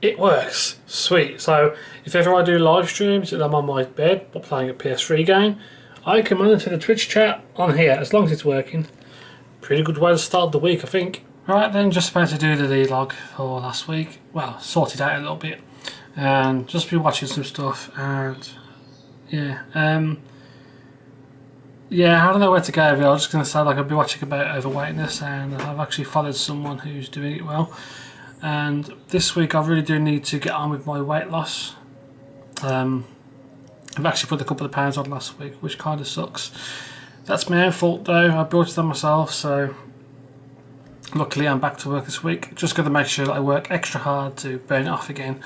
it works. Sweet. So if ever I do live streams and I'm on my bed or playing a PS3 game, I can monitor the Twitch chat on here as long as it's working. Pretty good way to start the week, I think. Right then, just about to do the vlog for last week. Well, sort it out a little bit. And just be watching some stuff and yeah. Yeah, I don't know where to go with it. I was just going to say, like, I've been watching about overweightness and I've actually followed someone who's doing it well. And this week I really do need to get on with my weight loss. I've actually put a couple of pounds on last week, which kind of sucks. That's my own fault though, I brought it on myself, so luckily I'm back to work this week. Just got to make sure that I work extra hard to burn it off again.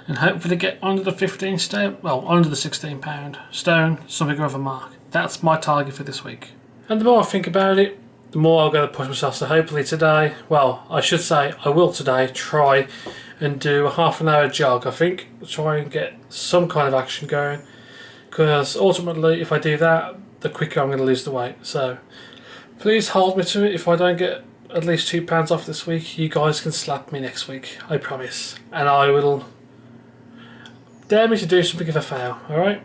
And hopefully get under the 15 stone, well, under the 16 pound stone, something of a mark. That's my target for this week. And the more I think about it, the more I'm going to push myself. So hopefully today, well, I should say I will today try and do a half-an-hour jog. I think try and get some kind of action going, because ultimately if I do that, the quicker I'm going to lose the weight. So please hold me to it. If I don't get at least 2 pounds off this week, you guys can slap me next week, I promise. And I will dare me to do something if I fail, alright?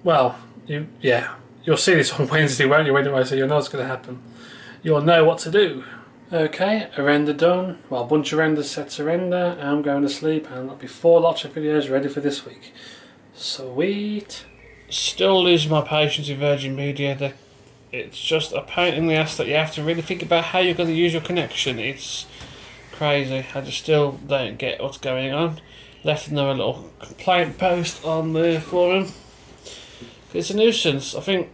Well, you'll see this on Wednesday, won't you, anyway, so you'll know what's going to happen. You'll know what to do. Okay, a render done. Well, a bunch of renders set to render. I'm going to sleep and there'll be 4 lots of videos ready for this week. Sweet. Still losing my patience with Virgin Media. It's just a pain in the ass that you have to really think about how you're going to use your connection. It's crazy. I just still don't get what's going on. Left another little complaint post on the forum. It's a nuisance. I think,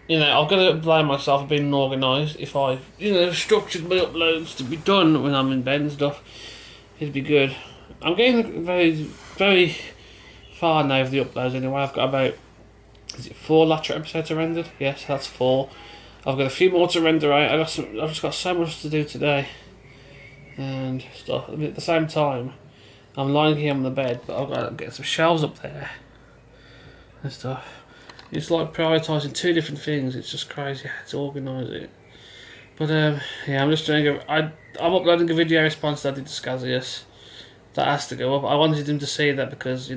I've got to blame myself for being organised. If I, structured my uploads to be done when I'm in bed and stuff, it'd be good. I'm getting very, very far now with the uploads anyway. I've got about, is it 4 Latra episodes rendered? Yes, that's 4. I've got a few more to render out. I've just got so much to do today and stuff. At the same time, I'm lying here on the bed, but I've got to get some shelves up there and stuff. It's like prioritising 2 different things. It's just crazy how to organise it. But yeah, I'm just doing I'm uploading a video response that I did to Scazius. That has to go up. I wanted him to see that because,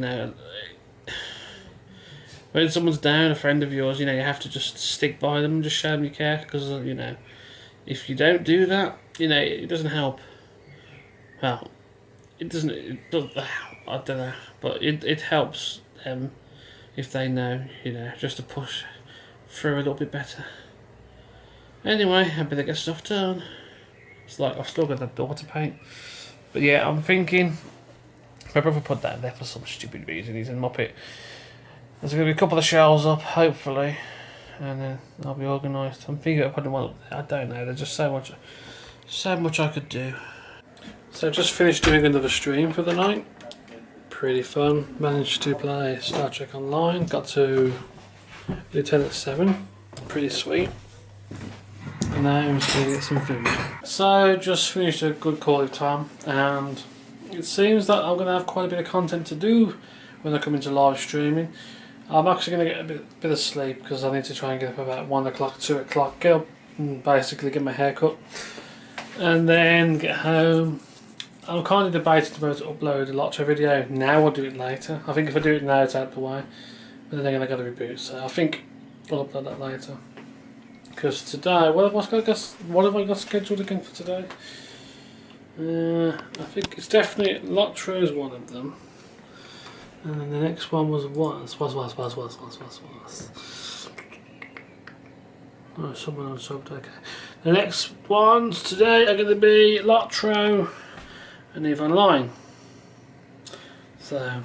when someone's down, a friend of yours, you have to just stick by them and just show them you care. Because, if you don't do that, it doesn't help. Well, it doesn't, I don't know. But it helps them. If they know, just to push through a little bit better. Anyway, I better get stuff done. It's like I've still got that door to paint. But yeah, I'm thinking, my brother put that there for some stupid reason. He's in Muppet. There's going to be a couple of shelves up, hopefully. And then I'll be organised. I'm thinking of putting one up there. I don't know, there's just so much I could do. So I've just finished doing another stream for the night. Pretty fun. Managed to play Star Trek Online. Got to Lieutenant 7. Pretty sweet. And now I'm just going to get some food. So just finished a good quality time, and it seems that I'm going to have quite a bit of content to do when I come into live streaming. I'm actually going to get a bit of sleep because I need to try and get up about 1 o'clock, 2 o'clock, get up and basically get my hair cut, and then get home. I'm kind of debating about to upload a Lotto video now or do it later. I think if I do it now it's out of the way, but then I got to reboot, so I think I'll upload that later. Because today, what have I got scheduled again for today? I think it's definitely Lotro is one of them, and then the next one was oh, someone on subbed. Okay, the next ones today are going to be Lotro and EVE Online. So,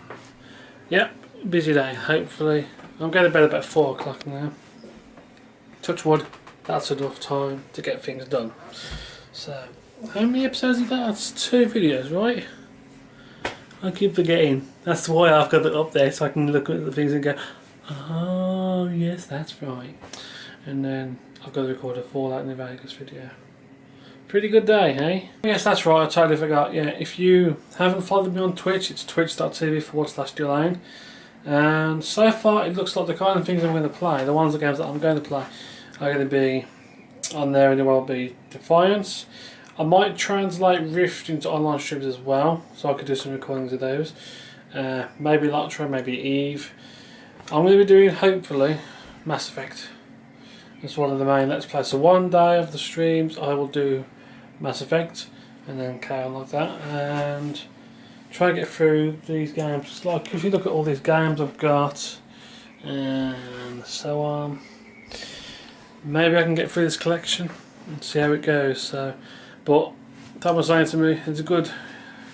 yep, busy day. Hopefully, I'm going to bed about 4 o'clock now. Touch wood, that's enough time to get things done. So, how many episodes is that? That's 2 videos, right? I keep forgetting. That's why I've got it up there, so I can look at the things and go, oh yes, that's right. And then I've got to record a Fallout New Vegas video. Pretty good day, hey? Yes, that's right, I totally forgot. Yeah, if you haven't followed me on Twitch, it's twitch.tv/Dulayne. And so far, it looks like the kind of things I'm going to play, the games that I'm going to play, are going to be on there, and there will be Defiance. I might translate Rift into online streams as well, so I could do some recordings of those. Maybe Lotro, maybe Eve. I'm going to be doing, hopefully, Mass Effect. That's one of the main Let's Plays. So one day of the streams I will do Mass Effect, and then carry on like that, and try to get through these games. It's like, if you look at all these games I've got, and so on, maybe I can get through this collection and see how it goes. So, but Tom was saying to me, it's a good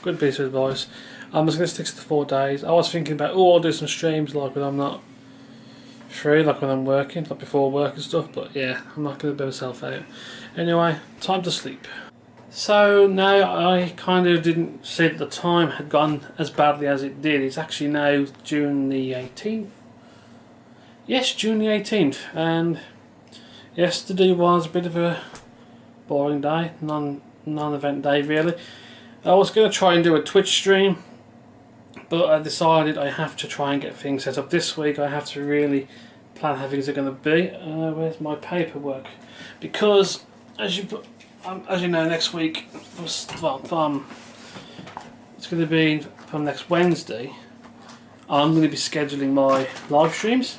piece of advice. I'm just going to stick to the 4 days. I was thinking about, I'll do some streams like when I'm not free, like when I'm working, like before work and stuff, but yeah, I'm not going to burn myself out. Anyway, time to sleep. So now I kind of didn't see that the time had gone as badly as it did. It's actually now June the 18th. Yes, June the 18th, and yesterday was a bit of a boring day, non-event day really. I was going to try and do a Twitch stream, but I decided I have to try and get things set up this week. I have to really plan how things are going to be. Where's my paperwork? Because as you know, next week, well, it's going to be from next Wednesday. I'm going to be scheduling my live streams,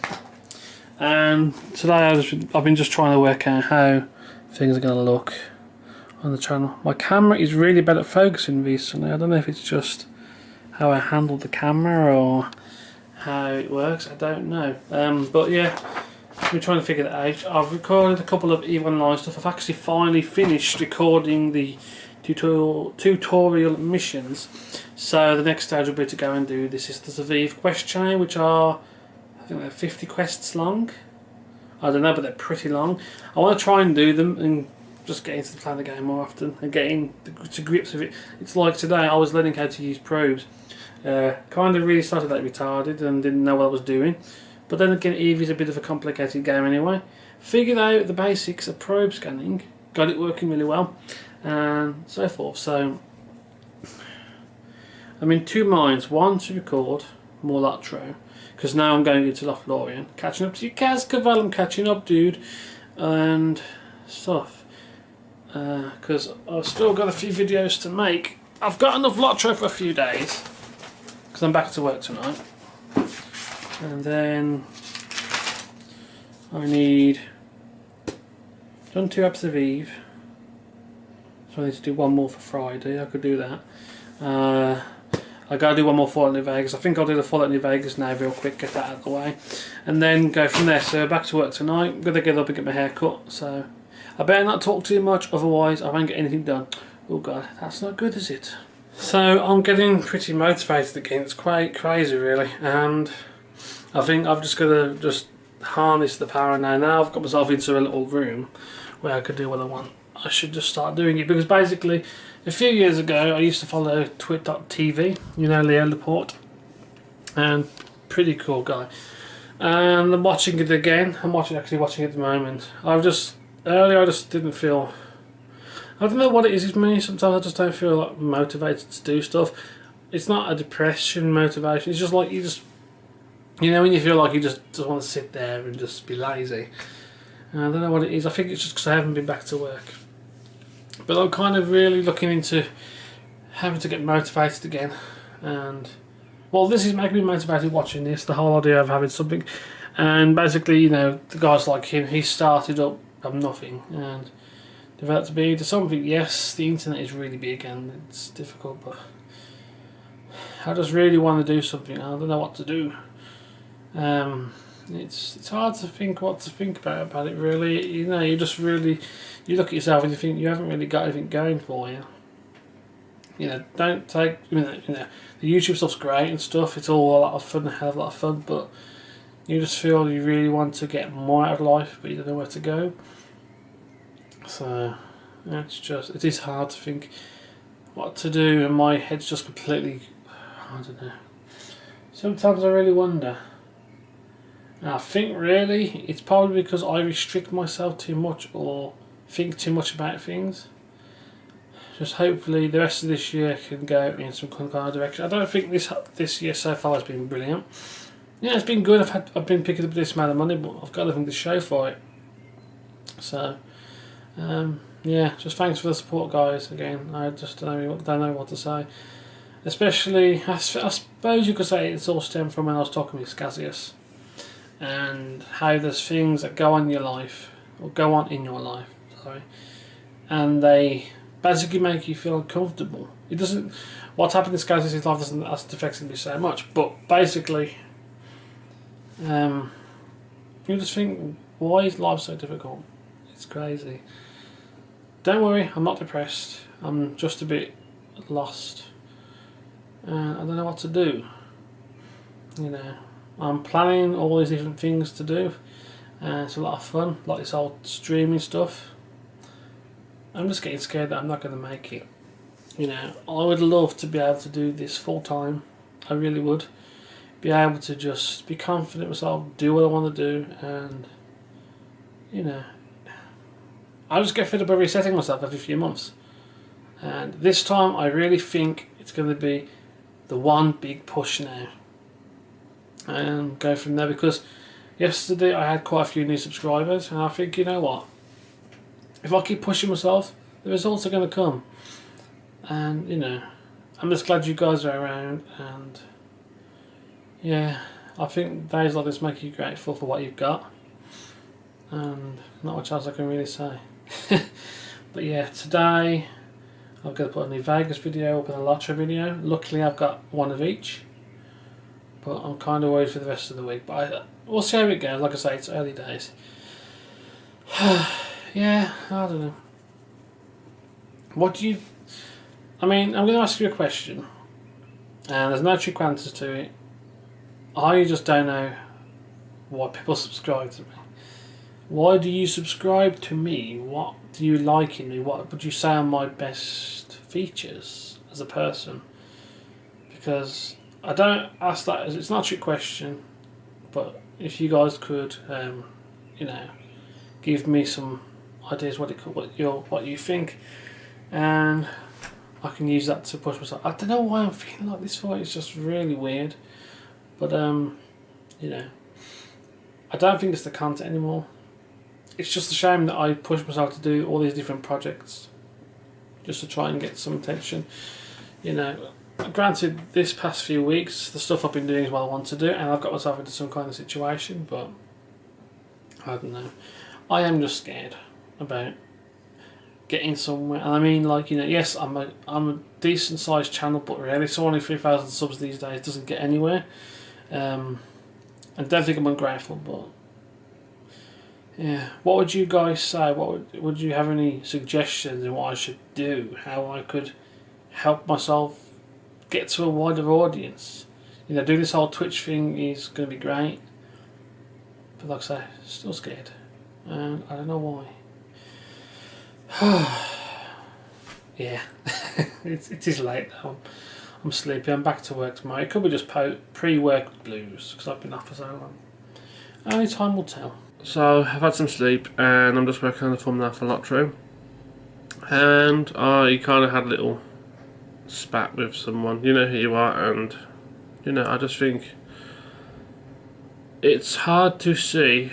and today I've been just trying to work out how things are going to look on the channel. My camera is really bad at focusing recently. I don't know if it's just how I handle the camera or how it works. I don't know. But yeah, I've been trying to figure that out. I've recorded a couple of EVE Online stuff. I've actually finally finished recording the tutorial missions. So the next stage will be to go and do the Sisters of Eve quest chain, which are, I think they're 50 quests long. I don't know, but they're pretty long. I want to try and do them and just get into the plan of the game more often and getting to grips with it. It's like today I was learning how to use probes. Kind of really started out retarded and didn't know what I was doing. But then again, Eve is a bit of a complicated game anyway. Figured out the basics of probe scanning, got it working really well, and so forth. So I'm in two minds. One, to record more Lotro, because now I'm going into Lothlorien, catching up to you, Cascavel. I'm catching up, dude, and stuff. Because I've still got a few videos to make. I've got enough Lotro for a few days, because I'm back to work tonight. And then I need done 2 episodes of Eve, so I need to do one more for Friday. I could do that. I gotta do one more Fallout New Vegas. I think I'll do the Fallout New Vegas now real quick, get that out of the way, and then go from there. So back to work tonight. I'm gonna get up and get my hair cut, so I better not talk too much, otherwise I won't get anything done. Oh god, that's not good, is it? So I'm getting pretty motivated again. It's quite crazy really, and I think I've just got to harness the power now. Now I've got myself into a little room where I could do what I want. I should just start doing it, because basically a few years ago I used to follow Twit.tv, you know, Leo Laporte, and pretty cool guy. And I'm watching it again. I'm actually watching it at the moment. Earlier I just didn't feel, I don't know what it is with me, sometimes I just don't feel like motivated to do stuff. It's not a depression motivation, it's just like you know, when you feel like you just want to sit there and just be lazy. I don't know what it is. I think it's just because I haven't been back to work. But I'm kind of really looking into having to get motivated again. And well, this is making me motivated watching this. The whole idea of having something. And basically, you know, the guys like him, he started up from nothing and developed to be to something. Yes, the internet is really big and it's difficult, but I just really want to do something. I don't know what to do. It's hard to think what to think about it really. You know, you look at yourself and you think you haven't really got anything going for you. You know, don't take, you know, the YouTube stuff's great and stuff, it's all a lot of fun, a hell of a lot of fun, but you just feel you really want to get more out of life, but you don't know where to go. So it is hard to think what to do, and my head's just completely, I don't know. Sometimes I really wonder. And I think really it's probably because I restrict myself too much or think too much about things. Just hopefully the rest of this year can go in some kind of direction. I don't think this year so far has been brilliant. Yeah, it's been good. I've been picking up this amount of money, but I've got nothing to show for it. So yeah, yeah, just thanks for the support, guys. Again, I just don't know what to say. Especially, I suppose you could say it's all stemmed from when I was talking with Scazius, and how there's things that go on in your life, or go on in your life, sorry, and they basically make you feel uncomfortable. It doesn't. What's happened in Scazius' life doesn't affect me so much, but basically, you just think, why is life so difficult? It's crazy. Don't worry, I'm not depressed. I'm just a bit lost. I don't know what to do. You know, I'm planning all these different things to do. It's a lot of fun, like this whole streaming stuff. I'm just getting scared that I'm not going to make it. You know, I would love to be able to do this full time. I really would. Be able to just be confident in myself, do what I want to do, and you know, I just get fed up of resetting myself every few months. And this time, I really think it's going to be the one big push now, and go from there. Because yesterday I had quite a few new subscribers, and I think, you know what, if I keep pushing myself, the results are going to come. And you know, I'm just glad you guys are around, and yeah, I think days like this make you grateful for what you've got, and not much else I can really say. But yeah, today I'm going to put a new Vegas video up and a Lotto video. Luckily I've got one of each, but I'm kind of worried for the rest of the week, but we'll see how it goes. Like I say, it's early days. Yeah, I don't know. What do you... I mean, I'm going to ask you a question, and there's no trick answers to it. I just don't know why people subscribe to me. Why do you subscribe to me? What do you like in me? What would you say are my best features as a person? Because I don't ask that, it's not a trick question, but if you guys could, you know, give me some ideas what you think, and I can use that to push myself. I don't know why I'm feeling like this fight. It's just really weird, but you know, I don't think it's the content anymore. It's just a shame that I push myself to do all these different projects just to try and get some attention. You know, granted, this past few weeks, the stuff I've been doing is what I want to do, and I've got myself into some kind of situation, but I don't know. I am just scared about getting somewhere. And I mean, like, you know, yes, I'm a decent sized channel, but really, so only 3,000 subs these days doesn't get anywhere. I don't think I'm ungrateful, but yeah. What would you guys say? What would you have any suggestions in what I should do? How I could help myself get to a wider audience? You know, doing this whole Twitch thing is going to be great, but like I say, still scared, and I don't know why. Yeah, it is late now. I'm sleepy. I'm back to work tomorrow. It could be just pre-work blues because I've been off for so long. Only time will tell. So I've had some sleep and I'm just working on the thumbnail for Lotro, and I kind of had a little spat with someone. You know who you are, and you know, I just think it's hard to see,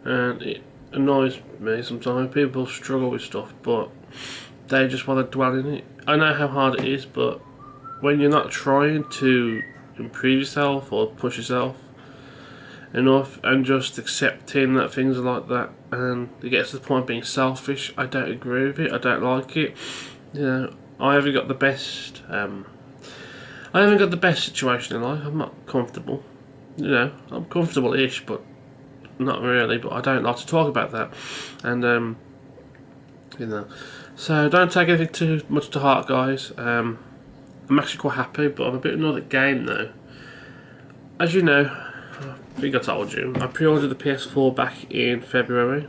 and it annoys me sometimes. People struggle with stuff, but they just want to dwell in it. I know how hard it is, but when you're not trying to improve yourself or push yourself enough and just accepting that things are like that, and it gets to the point of being selfish, I don't agree with it. I don't like it. You know, I haven't got the best situation in life. I'm not comfortable. You know, I'm comfortable-ish, but not really. But I don't like to talk about that, and you know, so don't take anything too much to heart, guys. I'm actually quite happy, but I'm a bit annoyed at game though. As you know, I think I told you, I pre-ordered the PS4 back in February,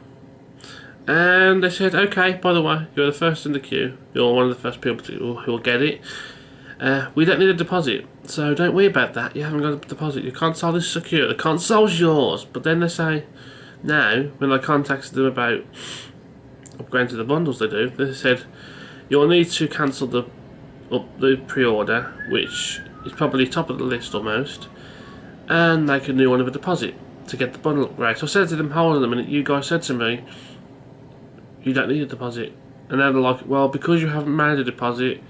and they said, okay, by the way, you're the first in the queue, you're one of the first people who will get it. We don't need a deposit, so don't worry about that. You haven't got a deposit, your console is secure, the console's yours. But then they say, now, when I contacted them about upgrading to the bundles they said, you'll need to cancel the pre-order, which is probably top of the list almost, and make a new one of a deposit to get the bundle upgrade. So I said to them, hold on a minute, you guys said to me you don't need a deposit. And then they're like, well, because you haven't made a deposit,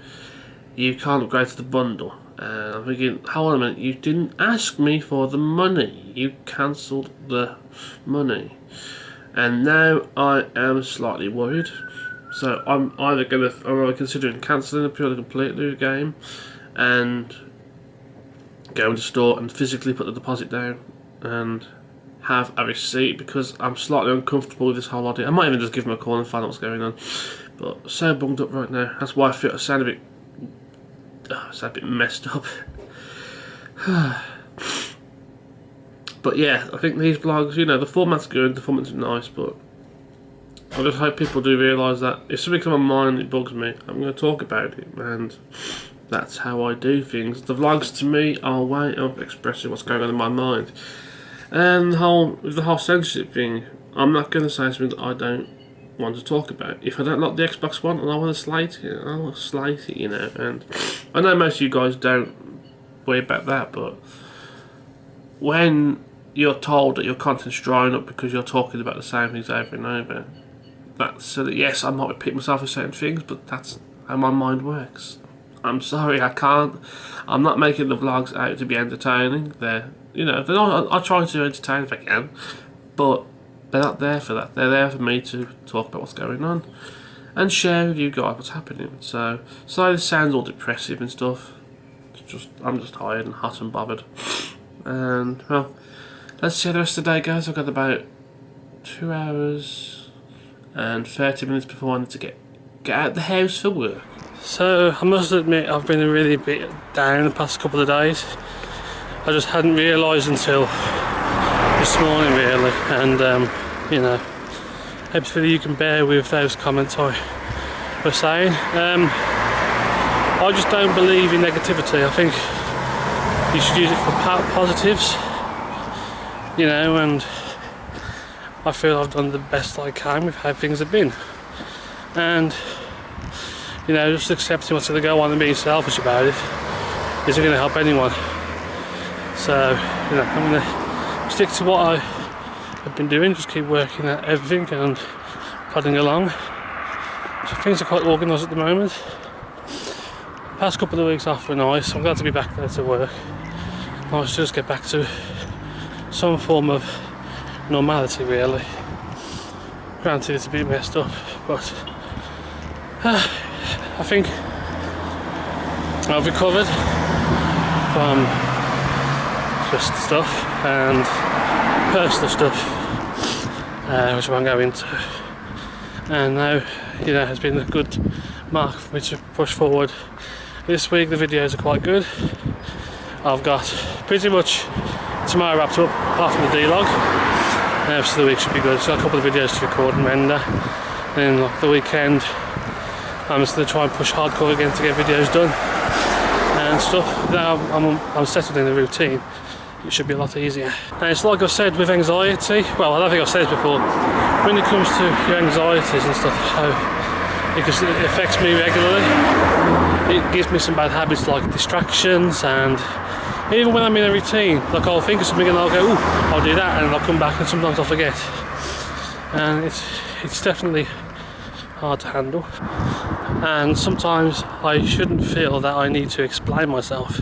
you can't upgrade to the bundle. And I'm thinking, hold on a minute, you didn't ask me for the money. You cancelled the money. And now I am slightly worried. So I'm either considering cancelling the purely completely game and going to store and physically put the deposit down and have a receipt, because I'm slightly uncomfortable with this whole idea. I might even just give them a call and find out what's going on. But so bunged up right now. That's why I feel I sound a bit messed up. But yeah, I think these vlogs, you know, the format's good, the format's nice, but I just hope people do realise that if something comes on my mind that bugs me, I'm going to talk about it, and that's how I do things. The vlogs to me are a way of expressing what's going on in my mind. And the whole censorship thing, I'm not going to say something that I don't want to talk about. If I don't like the Xbox One and I want to slate it, I'll slate it, you know. And I know most of you guys don't worry about that, but when you're told that your content's drying up because you're talking about the same things over and over, that's so that, yes, I might repeat myself with certain things, but that's how my mind works. I'm sorry, I can't. I'm not making the vlogs out to be entertaining. They're not, I try to entertain if I can, but they're not there for that. They're there for me to talk about what's going on and share with you guys what's happening. So sorry this sounds all depressive and stuff. I'm just tired and hot and bothered. And well, let's see how the rest of the day goes. I've got about 2 hours and 30 minutes before I need to get out of the house for work. So I must admit I've been a really bit down the past couple of days. I just hadn't realised until this morning really, and you know, hopefully you can bear with those comments I was saying. I just don't believe in negativity. I think you should use it for positives, you know, and I feel I've done the best I can with how things have been, and you know, just accepting what's going to go on and being selfish about it isn't going to help anyone. So, you know, I'm going to stick to what I have been doing, just keep working at everything and plodding along. So things are quite organised at the moment. The past couple of weeks off were nice. I'm glad to be back there to work. Nice to just get back to some form of normality really. Granted it's a bit messed up, but I think I've recovered from just stuff and personal stuff, which I won't go into. And now, you know, has been a good mark for me to push forward. This week the videos are quite good. I've got pretty much tomorrow wrapped up, apart from the D-log. So the week should be good. I've got a couple of videos to record and render. And like the weekend, I'm just going to try and push hardcore again to get videos done and stuff. Now I'm settled in the routine, it should be a lot easier. And it's like I've said with anxiety, well I don't think I've said it before, when it comes to your anxieties and stuff, how it affects me regularly. It gives me some bad habits like distractions, and even when I'm in a routine, like I'll think of something and I'll go, ooh, I'll do that, and I'll come back and sometimes I'll forget. And it's definitely hard to handle, and sometimes I shouldn't feel that I need to explain myself,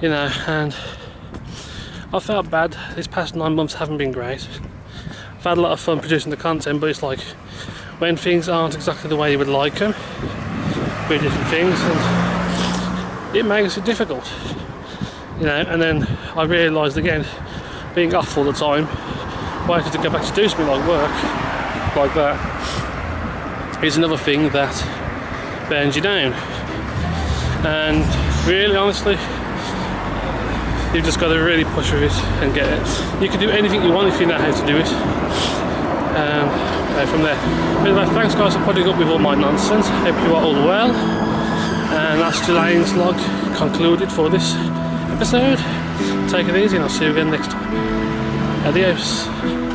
you know, and I felt bad. These past 9 months haven't been great. I've had a lot of fun producing the content, but it's like when things aren't exactly the way you would like them, with different things, and it makes it difficult, you know. And then I realised again, being off all the time, wanting to go back to do something like work like that is another thing that burns you down. And really honestly, you've just got to really push with it and get it. You can do anything you want if you know how to do it. From there. Anyway, thanks guys for putting up with all my nonsense. Hope you are all well. And that's Dulayne's log concluded for this episode. Take it easy and I'll see you again next time. Adios.